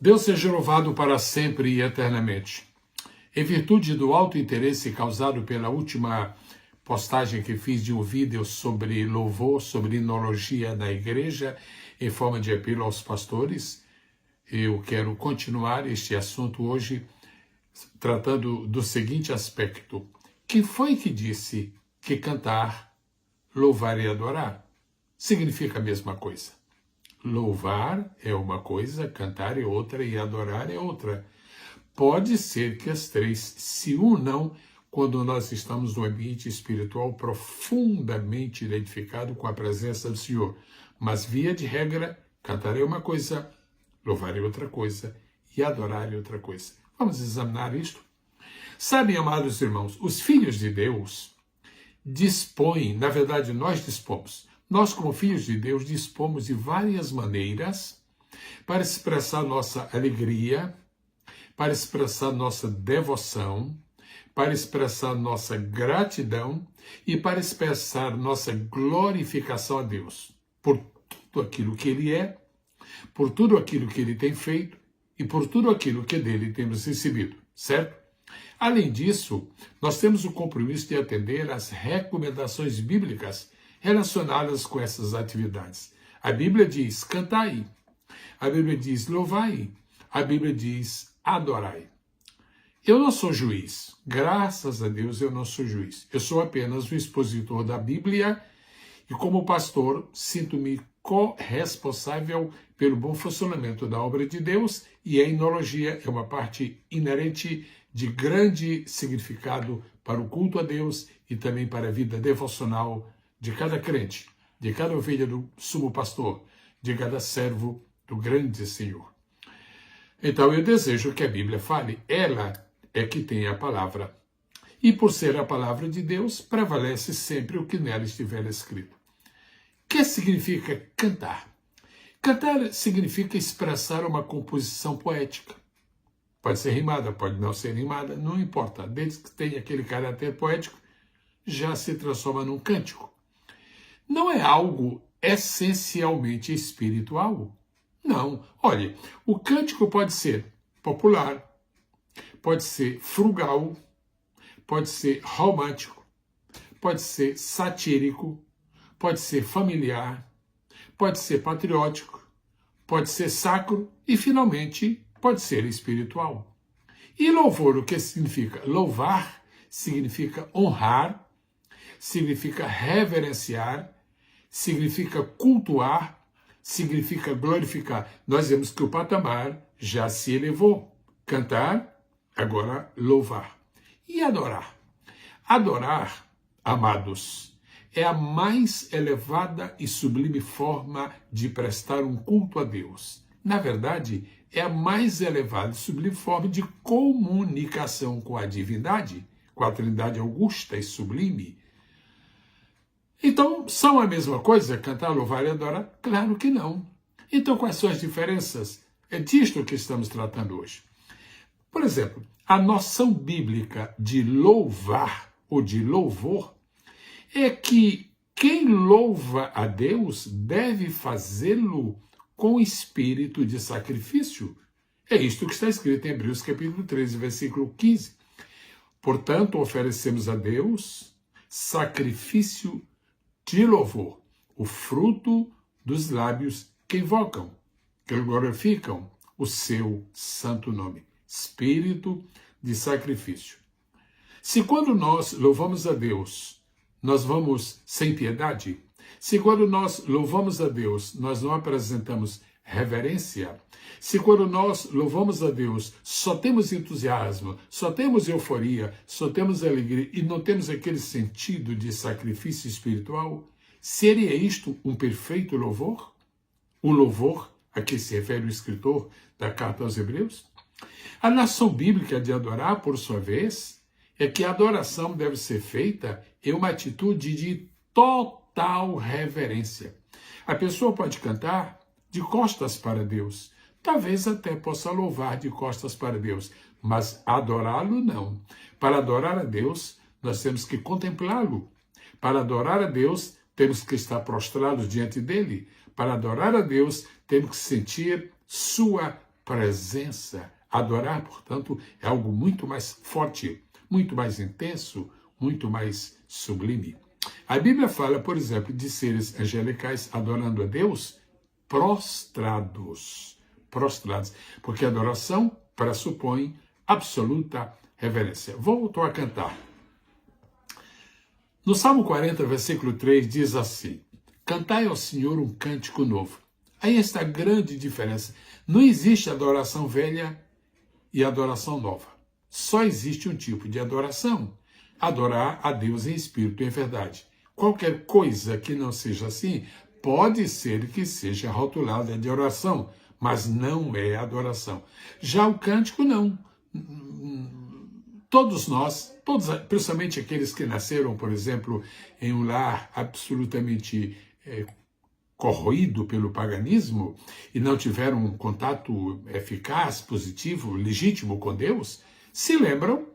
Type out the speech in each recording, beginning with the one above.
Deus seja louvado para sempre e eternamente. Em virtude do alto interesse causado pela última postagem que fiz de um vídeo sobre louvor, sobre hinologia na igreja, em forma de apelo aos pastores, eu quero continuar este assunto hoje tratando do seguinte aspecto. Quem foi que disse que cantar, louvar e adorar significa a mesma coisa? Louvar é uma coisa, cantar é outra e adorar é outra. Pode ser que as três se unam quando nós estamos no ambiente espiritual profundamente identificado com a presença do Senhor. Mas, via de regra, cantar é uma coisa, louvar é outra coisa e adorar é outra coisa. Vamos examinar isto? Sabem, amados irmãos, os filhos de Deus dispõem, na verdade nós dispomos, nós como filhos de Deus dispomos de várias maneiras para expressar nossa alegria, para expressar nossa devoção, para expressar nossa gratidão e para expressar nossa glorificação a Deus por tudo aquilo que Ele é, por tudo aquilo que Ele tem feito e por tudo aquilo que dele temos recebido, certo? Além disso, nós temos o compromisso de atender às recomendações bíblicas relacionadas com essas atividades. A Bíblia diz, cantai. A Bíblia diz, louvai. A Bíblia diz, adorai. Eu não sou juiz. Graças a Deus eu não sou juiz. Eu sou apenas o expositor da Bíblia e, como pastor, sinto-me corresponsável pelo bom funcionamento da obra de Deus, e a hinologia é uma parte inerente de grande significado para o culto a Deus e também para a vida devocional de cada crente, de cada ovelha do sumo pastor, de cada servo do grande Senhor. Então eu desejo que a Bíblia fale, ela é que tem a palavra. E por ser a palavra de Deus, prevalece sempre o que nela estiver escrito. O que significa cantar? Cantar significa expressar uma composição poética. Pode ser rimada, pode não ser rimada, não importa. Desde que tenha aquele caráter poético, já se transforma num cântico. Não é algo essencialmente espiritual. Não. Olha, o cântico pode ser popular, pode ser frugal, pode ser romântico, pode ser satírico, pode ser familiar, pode ser patriótico, pode ser sacro e, finalmente, pode ser espiritual. E louvor, o que significa? Louvar significa honrar, significa reverenciar, significa cultuar, significa glorificar. Nós vemos que o patamar já se elevou. Cantar, agora louvar. E adorar? Adorar, amados, é a mais elevada e sublime forma de prestar um culto a Deus. Na verdade, é a mais elevada e sublime forma de comunicação com a divindade, com a Trindade augusta e sublime. Então, são a mesma coisa, cantar, louvar e adorar? Claro que não. Então, quais são as diferenças? É disto que estamos tratando hoje. Por exemplo, a noção bíblica de louvar ou de louvor é que quem louva a Deus deve fazê-lo com espírito de sacrifício. É isto que está escrito em Hebreus capítulo 13, versículo 15. Portanto, oferecemos a Deus sacrifício de louvor, o fruto dos lábios que invocam, que glorificam o seu santo nome. Espírito de sacrifício. Se quando nós louvamos a Deus, nós vamos sem piedade, se quando nós louvamos a Deus, nós não apresentamos reverência, se quando nós louvamos a Deus, só temos entusiasmo, só temos euforia, só temos alegria e não temos aquele sentido de sacrifício espiritual, seria isto um perfeito louvor? O louvor a que se refere o escritor da carta aos Hebreus? A noção bíblica de adorar, por sua vez, é que a adoração deve ser feita em uma atitude de total reverência. A pessoa pode cantar de costas para Deus, talvez até possa louvar de costas para Deus, mas adorá-lo não. Para adorar a Deus, nós temos que contemplá-lo. Para adorar a Deus, temos que estar prostrados diante dele. Para adorar a Deus, temos que sentir sua presença. Adorar, portanto, é algo muito mais forte, muito mais intenso, muito mais sublime. A Bíblia fala, por exemplo, de seres angelicais adorando a Deus prostrados. Prostrados. Porque a adoração pressupõe absoluta reverência. Volto a cantar. No Salmo 40, versículo 3, diz assim: cantai ao Senhor um cântico novo. Aí está a grande diferença. Não existe adoração velha e adoração nova. Só existe um tipo de adoração: adorar a Deus em espírito e em verdade. Qualquer coisa que não seja assim, pode ser que seja rotulada de oração, mas não é adoração. Já o cântico, não. Todos nós, principalmente aqueles que nasceram, por exemplo, em um lar absolutamente corroído pelo paganismo e não tiveram um contato eficaz, positivo, legítimo com Deus, se lembram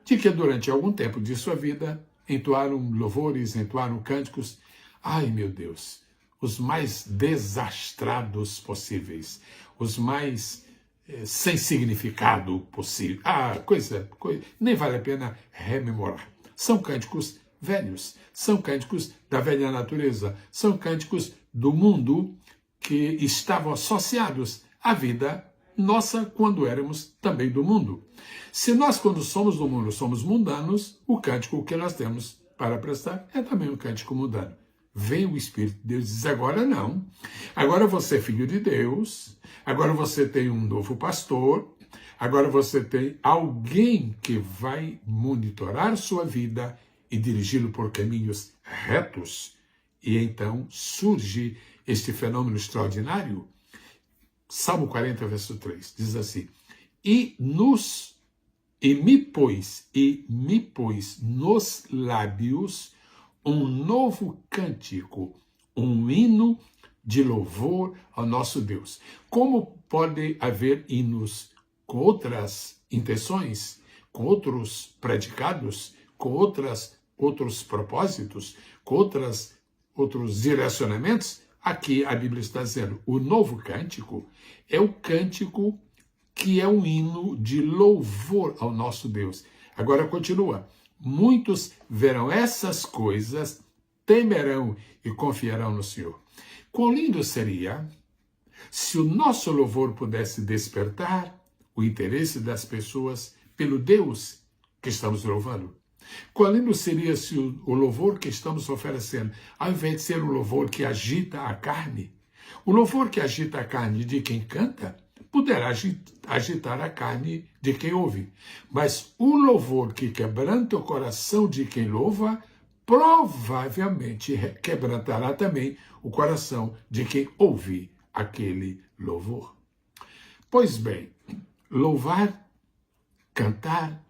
de que durante algum tempo de sua vida entoaram louvores, entoaram cânticos. Ai, meu Deus, os mais desastrados possíveis, os mais sem significado possível. Coisa, nem vale a pena rememorar. São cânticos velhos, são cânticos da velha natureza, são cânticos do mundo que estavam associados à vida nossa quando éramos também do mundo. Se nós, quando somos do mundo, somos mundanos, o cântico que nós temos para prestar é também um cântico mundano. Vem o Espírito de Deus e diz: agora não. Agora você é filho de Deus, agora você tem um novo pastor, agora você tem alguém que vai monitorar sua vida e dirigi-lo por caminhos retos. E então surge este fenômeno extraordinário. Salmo 40, verso 3, diz assim: e me pôs nos lábios um novo cântico, um hino de louvor ao nosso Deus. Como pode haver hinos com outras intenções, com outros predicados, com outros propósitos, com outros direcionamentos? Aqui a Bíblia está dizendo, o novo cântico é o cântico que é um hino de louvor ao nosso Deus. Agora continua. Muitos verão essas coisas, temerão e confiarão no Senhor. Quão lindo seria se o nosso louvor pudesse despertar o interesse das pessoas pelo Deus que estamos louvando. Quão lindo seria se o louvor que estamos oferecendo, ao invés de ser um louvor que agita a carne, o louvor que agita a carne de quem canta, poderá agitar a carne de quem ouve. Mas o louvor que quebranta o coração de quem louva, provavelmente quebrantará também o coração de quem ouve aquele louvor. Pois bem, louvar, cantar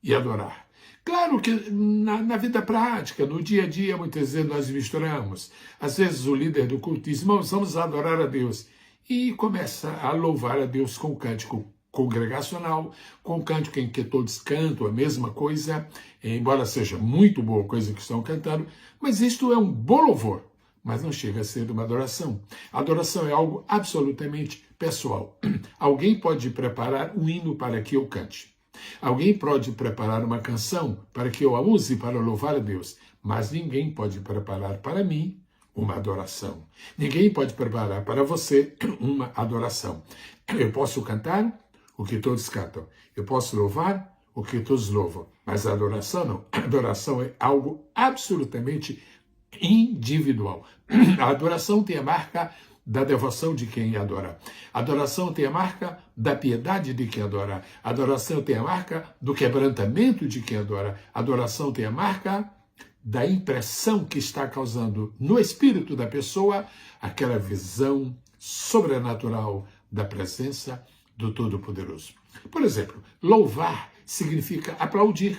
e adorar. Claro que na vida prática, no dia a dia, muitas vezes nós misturamos. Às vezes o líder do culto diz: irmãos, vamos adorar a Deus. E começa a louvar a Deus com cântico congregacional, com cântico em que todos cantam a mesma coisa, embora seja muito boa coisa que estão cantando, mas isto é um bom louvor, mas não chega a ser uma adoração. A adoração é algo absolutamente pessoal. Alguém pode preparar um hino para que eu cante. Alguém pode preparar uma canção para que eu a use para louvar a Deus, mas ninguém pode preparar para mim uma adoração. Ninguém pode preparar para você uma adoração. Eu posso cantar o que todos cantam. Eu posso louvar o que todos louvam. Mas a adoração não. A adoração é algo absolutamente individual. A adoração tem a marca da devoção de quem adora. A adoração tem a marca da piedade de quem adora. A adoração tem a marca do quebrantamento de quem adora. A adoração tem a marca da impressão que está causando no espírito da pessoa aquela visão sobrenatural da presença do Todo-Poderoso. Por exemplo, louvar significa aplaudir.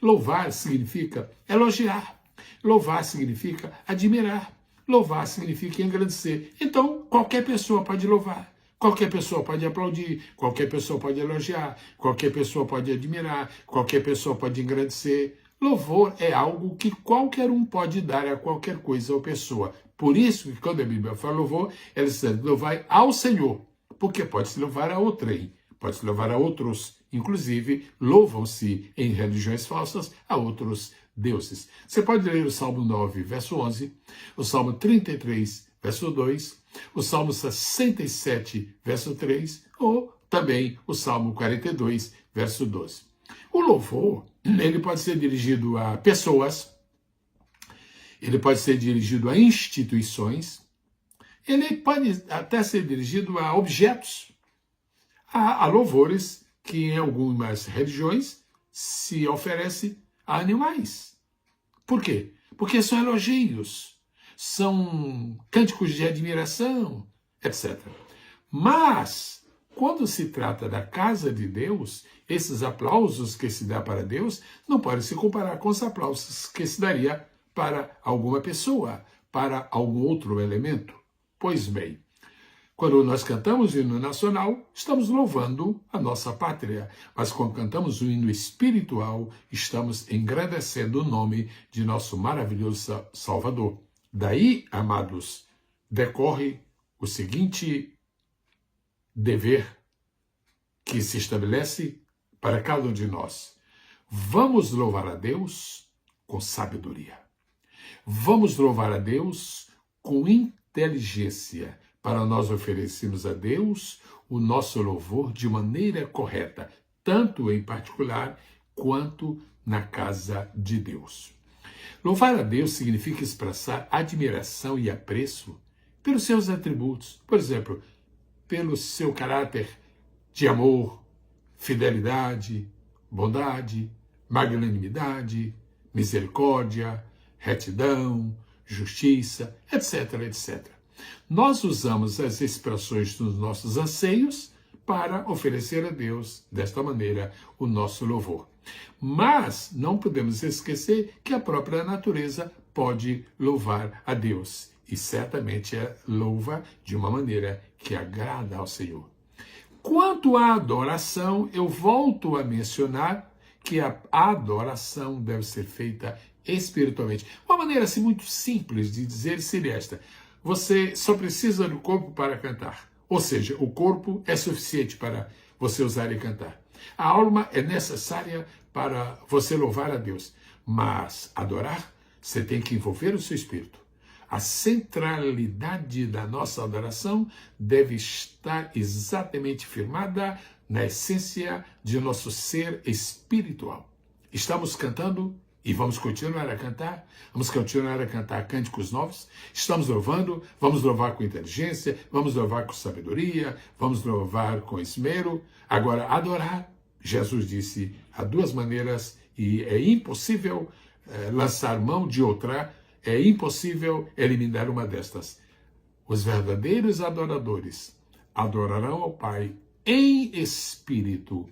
Louvar significa elogiar. Louvar significa admirar. Louvar significa engrandecer. Então, qualquer pessoa pode louvar. Qualquer pessoa pode aplaudir. Qualquer pessoa pode elogiar. Qualquer pessoa pode admirar. Qualquer pessoa pode engrandecer. Louvor é algo que qualquer um pode dar a qualquer coisa ou pessoa. Por isso que quando a Bíblia fala louvor, ela diz: louvai ao Senhor, porque pode se louvar a outrem, pode se louvar a outros, inclusive louvam-se em religiões falsas a outros deuses. Você pode ler o Salmo 9, verso 11, o Salmo 33, verso 2, o Salmo 67, verso 3, ou também o Salmo 42, verso 12. O louvor, ele pode ser dirigido a pessoas, ele pode ser dirigido a instituições, ele pode até ser dirigido a objetos, a louvores que em algumas religiões se oferece a animais. Por quê? Porque são elogios, são cânticos de admiração, etc. Mas, quando se trata da casa de Deus, esses aplausos que se dá para Deus não podem se comparar com os aplausos que se daria para alguma pessoa, para algum outro elemento. Pois bem, quando nós cantamos o hino nacional, estamos louvando a nossa pátria. Mas quando cantamos o hino espiritual, estamos engrandecendo o nome de nosso maravilhoso Salvador. Daí, amados, decorre o seguinte dever que se estabelece para cada um de nós. Vamos louvar a Deus com sabedoria. Vamos louvar a Deus com inteligência, para nós oferecermos a Deus o nosso louvor de maneira correta, tanto em particular quanto na casa de Deus. Louvar a Deus significa expressar admiração e apreço pelos seus atributos, por exemplo, pelo seu caráter de amor, fidelidade, bondade, magnanimidade, misericórdia, retidão, justiça, etc, etc. Nós usamos as expressões dos nossos anseios para oferecer a Deus, desta maneira, o nosso louvor. Mas não podemos esquecer que a própria natureza pode louvar a Deus, e certamente louva de uma maneira que agrada ao Senhor. Quanto à adoração, eu volto a mencionar que a adoração deve ser feita espiritualmente. Uma maneira assim muito simples de dizer seria esta: você só precisa do corpo para cantar. Ou seja, o corpo é suficiente para você usar e cantar. A alma é necessária para você louvar a Deus. Mas adorar, você tem que envolver o seu espírito. A centralidade da nossa adoração deve estar exatamente firmada na essência de nosso ser espiritual. Estamos cantando e vamos continuar a cantar, vamos continuar a cantar cânticos novos, estamos louvando, vamos louvar com inteligência, vamos louvar com sabedoria, vamos louvar com esmero. Agora, adorar, Jesus disse, há duas maneiras e é impossível lançar mão de outra, é impossível eliminar uma destas. Os verdadeiros adoradores adorarão ao Pai em espírito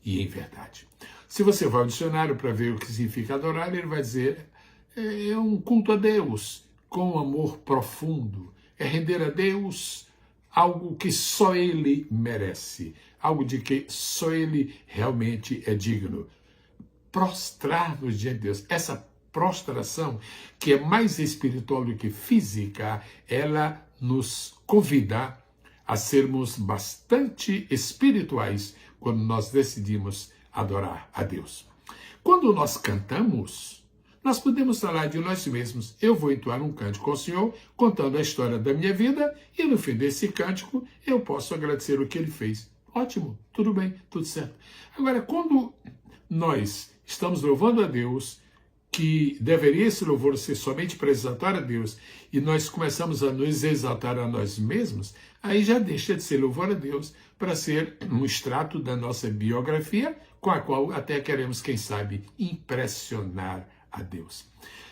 e em verdade. Se você vai ao dicionário para ver o que significa adorar, ele vai dizer é um culto a Deus com um amor profundo. É render a Deus algo que só Ele merece, algo de que só Ele realmente é digno. Prostrar-nos diante de Deus. Essa prostração, que é mais espiritual do que física, ela nos convida a sermos bastante espirituais quando nós decidimos adorar a Deus. Quando nós cantamos, nós podemos falar de nós mesmos. Eu vou entoar um cântico ao Senhor, contando a história da minha vida, e no fim desse cântico, eu posso agradecer o que Ele fez. Ótimo, tudo bem, tudo certo. Agora, quando nós estamos louvando a Deus, que deveria esse louvor ser somente para exaltar a Deus, e nós começamos a nos exaltar a nós mesmos, aí já deixa de ser louvor a Deus para ser um extrato da nossa biografia, com a qual até queremos, quem sabe, impressionar a Deus.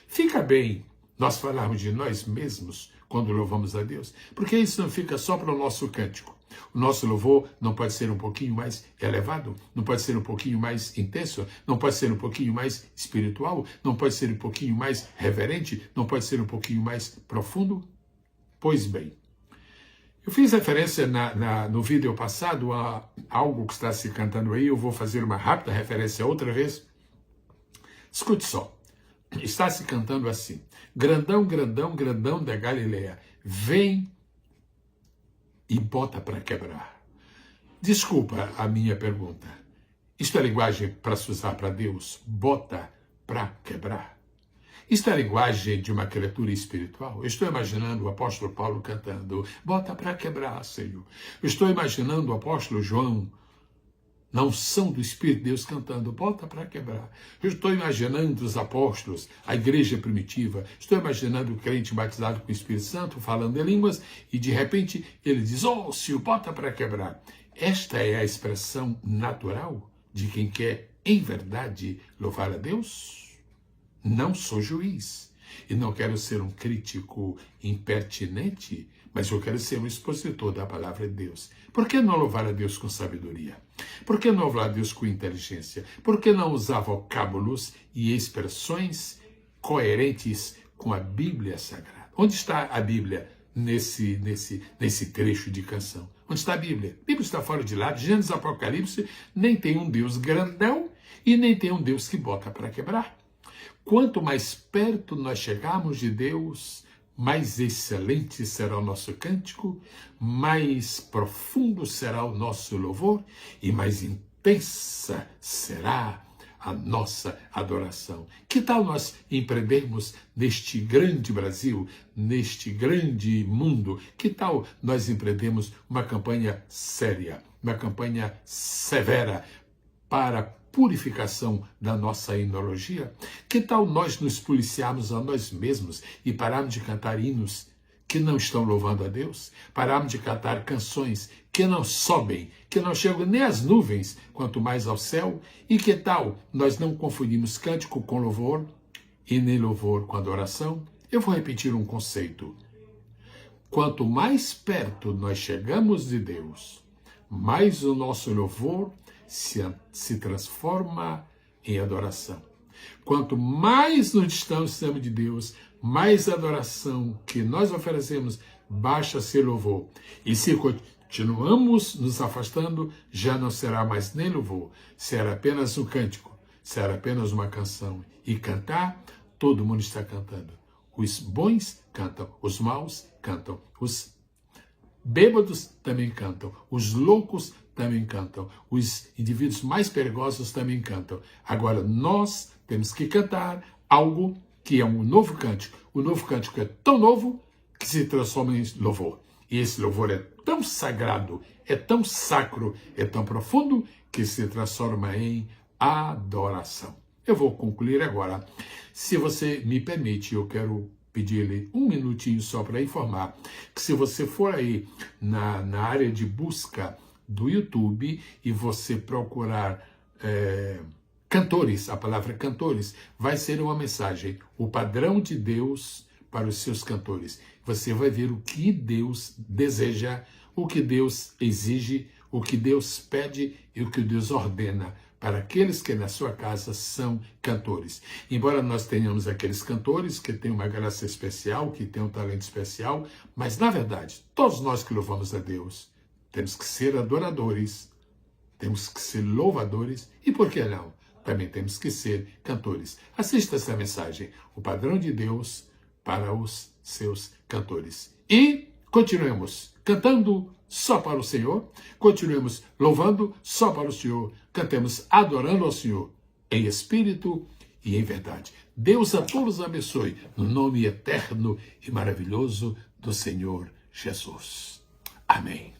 Fica bem nós falarmos de nós mesmos quando louvamos a Deus, porque isso não fica só para o nosso cântico. O nosso louvor não pode ser um pouquinho mais elevado, não pode ser um pouquinho mais intenso, não pode ser um pouquinho mais espiritual, não pode ser um pouquinho mais reverente, não pode ser um pouquinho mais profundo? Pois bem, eu fiz referência no vídeo passado a algo que está se cantando aí, eu vou fazer uma rápida referência outra vez. Escute só, está se cantando assim: grandão, grandão, grandão da Galileia, vem e bota para quebrar. Desculpa a minha pergunta. Isto é linguagem para se usar para Deus? Bota para quebrar. Isto é a linguagem de uma criatura espiritual? Eu estou imaginando o apóstolo Paulo cantando, bota para quebrar, Senhor. Eu estou imaginando o apóstolo João, na unção do Espírito de Deus, cantando, bota para quebrar. Eu estou imaginando os apóstolos, a igreja primitiva, estou imaginando o crente batizado com o Espírito Santo, falando em línguas, e de repente ele diz, Senhor, bota para quebrar. Esta é a expressão natural de quem quer, em verdade, louvar a Deus? Não sou juiz e não quero ser um crítico impertinente, mas eu quero ser um expositor da palavra de Deus. Por que não louvar a Deus com sabedoria? Por que não louvar a Deus com inteligência? Por que não usar vocábulos e expressões coerentes com a Bíblia Sagrada? Onde está a Bíblia nesse trecho de canção? Onde está a Bíblia? A Bíblia está fora de lado. Gênesis, Apocalipse, nem tem um Deus grandão e nem tem um Deus que bota para quebrar. Quanto mais perto nós chegarmos de Deus, mais excelente será o nosso cântico, mais profundo será o nosso louvor e mais intensa será a nossa adoração. Que tal nós empreendermos neste grande Brasil, neste grande mundo? Que tal nós empreendermos uma campanha séria, uma campanha severa para purificação da nossa enologia? Que tal nós nos policiarmos a nós mesmos e pararmos de cantar hinos que não estão louvando a Deus? Pararmos de cantar canções que não sobem, que não chegam nem às nuvens, quanto mais ao céu? E que tal nós não confundirmos cântico com louvor e nem louvor com adoração? Eu vou repetir um conceito. Quanto mais perto nós chegamos de Deus, mais o nosso louvor se transforma em adoração. Quanto mais nos distanciamos de Deus, mais a adoração que nós oferecemos baixa ser louvor. E se continuamos nos afastando, já não será mais nem louvor, será apenas um cântico, será apenas uma canção. E cantar, todo mundo está cantando. Os bons cantam, os maus cantam, os bêbados também cantam, os loucos também cantam, os indivíduos mais perigosos também cantam. Agora, nós temos que cantar algo que é um novo cântico. O novo cântico é tão novo que se transforma em louvor. E esse louvor é tão sagrado, é tão sacro, é tão profundo que se transforma em adoração. Eu vou concluir agora. Se você me permite, eu quero pedir-lhe um minutinho só para informar que se você for aí na área de busca do YouTube e você procurar cantores, a palavra cantores, vai ser uma mensagem, o padrão de Deus para os seus cantores. Você vai ver o que Deus deseja, o que Deus exige, o que Deus pede e o que Deus ordena para aqueles que na sua casa são cantores. Embora nós tenhamos aqueles cantores que têm uma graça especial, que têm um talento especial, mas na verdade, todos nós que louvamos a Deus, temos que ser adoradores, temos que ser louvadores e, por que não, também temos que ser cantores. Assista essa mensagem, o padrão de Deus para os seus cantores. E continuemos cantando só para o Senhor, continuemos louvando só para o Senhor, cantemos adorando ao Senhor em espírito e em verdade. Deus a todos abençoe, no nome eterno e maravilhoso do Senhor Jesus. Amém.